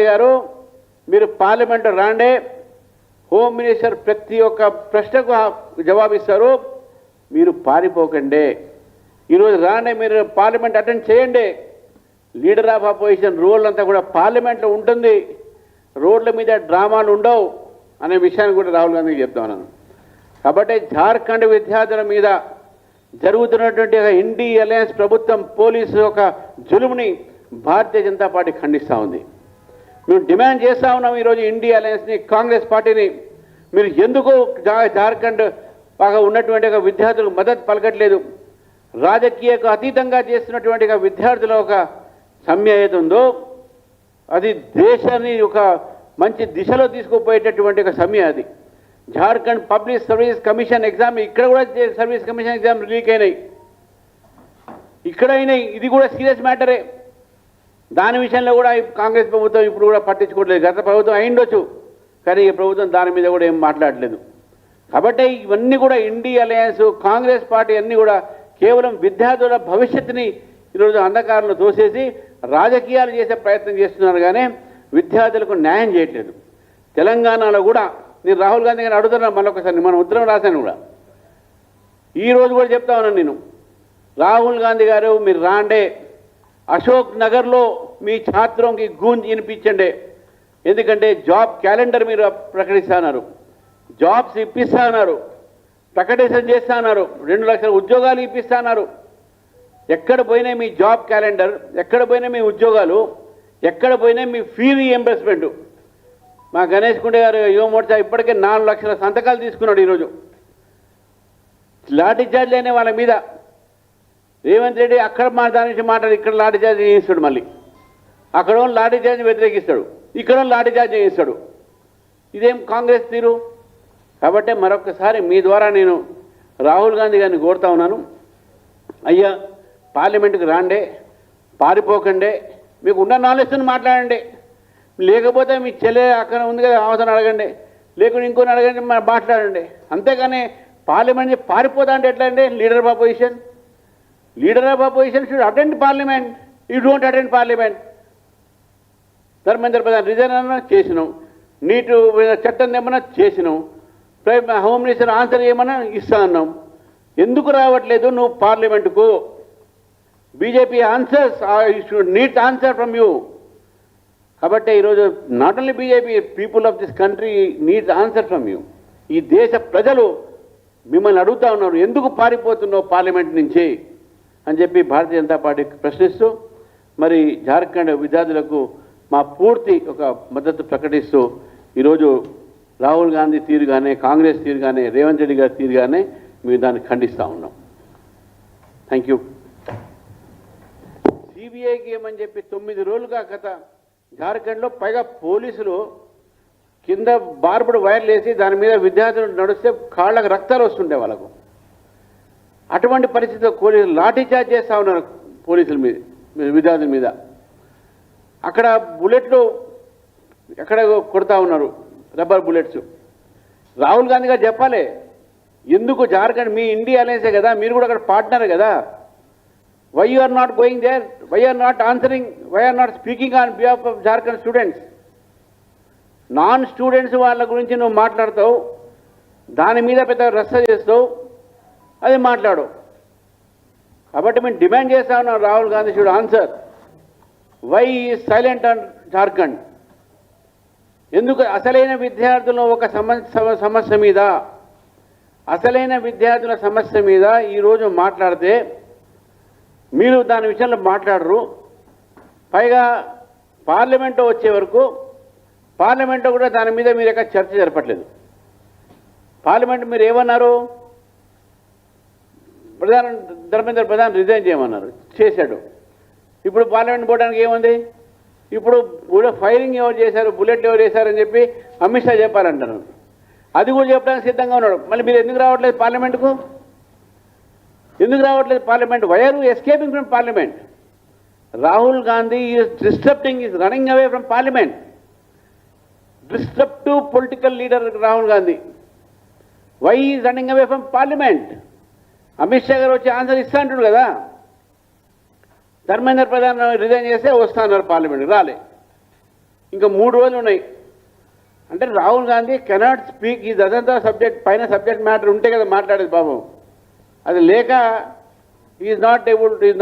గారు మీరు parliament రాండే home minister ప్రతి ఒక్క ప్రశ్నకు జవాబిస్తారు. మీరు పారిపోకండి. ఈరోజు రాండే మీరు పార్లమెంట్ అటెండ్ చేయండి. లీడర్ ఆఫ్ అపోజిషన్ రోల్ అంతా కూడా పార్లమెంట్లో ఉంటుంది. రోడ్ల మీద డ్రామాలు ఉండవు అనే విషయాన్ని కూడా రాహుల్ గాంధీకి చెప్తా ఉన్నాను. కాబట్టి జార్ఖండ్ విద్యార్థుల మీద జరుగుతున్నటువంటి ఇండి అలయన్స్ ప్రభుత్వం పోలీసు ఒక జులుముని భారతీయ జనతా పార్టీ ఖండిస్తూ ఉంది. మేము డిమాండ్ చేస్తూ ఉన్నాం ఈరోజు ఇండి అలయన్స్ని, కాంగ్రెస్ పార్టీని, మీరు ఎందుకు జార్ఖండ్ బాగా ఉన్నటువంటి ఒక విద్యార్థులకు మద్దతు పలకట్లేదు? రాజకీయకు అతీతంగా చేస్తున్నటువంటి విద్యార్థుల ఒక సమ్మె ఏది ఉందో అది దేశాన్ని ఒక మంచి దిశలో తీసుకుపోయేటటువంటి ఒక సమ్మె. అది Jharkhand public service commission exam, ఇక్కడ కూడా సర్వీస్ కమిషన్ ఎగ్జామ్ లీక్ అయినాయి, ఇక్కడ అయినాయి. ఇది కూడా సీరియస్ మ్యాటరే. దాని విషయంలో కూడా కాంగ్రెస్ ప్రభుత్వం ఇప్పుడు కూడా పట్టించుకోవట్లేదు. గత ప్రభుత్వం అయిండొచ్చు, కానీ ఈ ప్రభుత్వం దాని మీద కూడా ఏం మాట్లాడలేదు. కాబట్టి ఇవన్నీ కూడా ఇండి అలయన్స్, కాంగ్రెస్ పార్టీ అన్నీ కూడా కేవలం విద్యార్థుల భవిష్యత్తుని ఈరోజు అంధకారంలో తోసేసి రాజకీయాలు చేసే ప్రయత్నం చేస్తున్నారు, కానీ విద్యార్థులకు న్యాయం చేయట్లేదు. తెలంగాణలో కూడా నేను రాహుల్ గాంధీ గారిని అడుగుతున్నాను, మళ్ళొకసారి మన ఉత్తరం రాశాను కూడా, ఈరోజు కూడా చెప్తా ఉన్నాను నేను, రాహుల్ గాంధీ గారు మీరు రాండే, అశోక్ నగర్లో మీ ఛాత్రంకి గూంజ్ వినిపించండి. ఎందుకంటే జాబ్ క్యాలెండర్ మీరు ప్రకటిస్తున్నారు, జాబ్స్ ఇప్పిస్తున్నారు, ప్రకటన చేస్తున్నారు, 2 లక్షల ఉద్యోగాలు ఇప్పిస్తున్నారు. ఎక్కడ పోయినా మీ జాబ్ క్యాలెండర్, ఎక్కడ పోయినా మీ ఉద్యోగాలు, ఎక్కడ పోయినా మీ ఫీ రీఎంబర్స్మెంట్. మా గణేష్ కుండే గారు యువ మోర్చా ఇప్పటికే 4 లక్షల సంతకాలు తీసుకున్నాడు. ఈరోజు లాఠీ చార్జ్ అనే వాళ్ళ మీద రేవంత్ రెడ్డి అక్కడ మా దాని నుంచి మాట్లాడి ఇక్కడ లాఠీ చార్జ్ చేయిస్తాడు, మళ్ళీ అక్కడ లాఠీ చార్జ్ వ్యతిరేకిస్తాడు, ఇక్కడ లాఠీ చార్జ్ చేయిస్తాడు. ఇదేం కాంగ్రెస్ తీరు? కాబట్టి మరొకసారి మీ ద్వారా నేను రాహుల్ గాంధీ గారిని కోరుతా ఉన్నాను, అయ్యా పార్లమెంటుకు రాండే, పారిపోకండే, మీకు ఉన్న నాలెడ్జ్ని మాట్లాడండి. లేకపోతే మీ చెల్లె అక్కడ ఉంది కదా అవసరం అడగండి, లేకుంటే ఇంకొని అడగండి, మాట్లాడండి. అంతేగాని పార్లమెంట్ నుంచి పారిపోతా అంటే ఎట్లా అండి? Leader of opposition should attend parliament. You don't attend parliament. Dharmendra Pradhan resign అన్నా చేసినాం, నీటు చట్టం ఏమన్నా చేసినాం, హోమ్ మినిస్టర్ ఆన్సర్ ఏమన్నా ఇస్తా అన్నాం. ఎందుకు రావట్లేదు నువ్వు పార్లమెంటుకు? BJP answers needs answer from you. కాబట్టి ఈరోజు not only BJP, people of this country needs answer from you. ఈ దేశ ప్రజలు మిమ్మల్ని అడుగుతా ఉన్నారు, ఎందుకు పారిపోతున్నావు పార్లమెంట్ నుంచి అని చెప్పి భారతీయ జనతా పార్టీకి ప్రశ్నిస్తూ, మరి జార్ఖండ్ విద్యార్థులకు మా పూర్తి ఒక మద్దతు ప్రకటిస్తూ ఈరోజు రాహుల్ గాంధీ తీరుగానే, కాంగ్రెస్ తీరుగానే, రేవంత్ రెడ్డి గారి తీరుగానే మేము దాన్ని ఖండిస్తూ ఉన్నాం. Thank you. సిబిఐకి ఏమని చెప్పి 9 రోజులుగా గత జార్ఖండ్లో పైగా పోలీసులు కింద బార్బుడ్ వైర్లు వేసి దాని మీద విద్యార్థులు నడిస్తే కాళ్ళకు రక్తాలు వస్తుండే వాళ్ళకు. అటువంటి పరిస్థితిలో పోలీసులు లాఠీ చార్జ్ చేస్తూ ఉన్నారు పోలీసుల మీద, విద్యార్థుల మీద. అక్కడ బుల్లెట్లు ఎక్కడ కొడతా ఉన్నారు, రబ్బర్ బుల్లెట్స్. రాహుల్ గాంధీ గారు చెప్పాలి, ఎందుకు జార్ఖండ్ మీ ఇండియా అలయన్సే కదా, మీరు కూడా అక్కడ పార్ట్నర్ కదా, why you are not going there, why are not answering, why are not speaking on behalf of Jharkhand students? Non students వాళ్ళ గురించి నువ్వు మాట్లాడతావు, దాని మీద పెద్ద రచ్చ చేస్తావు, అది మాట్లాడు. కాబట్టి మేము డిమాండ్ చేస్తా ఉన్నాం, Rahul Gandhi should answer why is silent on Jharkhand. ఎందుకు అసలైన విద్యార్థుల ఒక సమస్య మీద, అసలైన విద్యార్థుల సమస్య మీద ఈరోజు మాట్లాడితే మీరు దాని విషయంలో మాట్లాడరు. పైగా పార్లమెంట్లో వచ్చే వరకు పార్లమెంట్లో కూడా దాని మీద మీరు ఎక్కడ చర్చ జరపట్లేదు. పార్లమెంట్ మీరు ఏమన్నారు? ధర్మేంద్ర ప్రధాన్ రిజైన్ చేయమన్నారు, చేశాడు. ఇప్పుడు పార్లమెంట్ పోవడానికి ఏముంది? ఇప్పుడు ఫైరింగ్ ఎవరు చేశారు, బుల్లెట్లు ఎవరు చేశారని చెప్పి అమిత్ షా చెప్పాలంటారు. అది కూడా చెప్పడానికి సిద్ధంగా ఉన్నాడు. మళ్ళీ మీరు ఎందుకు రావట్లేదు పార్లమెంటుకు? ఎందుకు రావట్లేదు parliament? Why are you escaping from parliament? Rahul Gandhi is disturbing, is running away from parliament. Disturb political leader Rahul Gandhi. Why is running away from parliament? Amit Shah గారు వచ్చి ఆన్సర్ ఇస్తా అంటున్నారు కదా. ధర్మేంద్ర ప్రధాన్ రిజైన్ చేస్తే వస్తున్నారు పార్లమెంట్కి, రాలే. ఇంకా 3 రోజులు ఉన్నాయి అంటే రాహుల్ గాంధీ కెనాట్ స్పీక్ ఈ అదంతా సబ్జెక్ట్ పైన సబ్జెక్ట్ మ్యాటర్ ఉంటే కదా మాట్లాడేది పాపం అది లేక is not able is not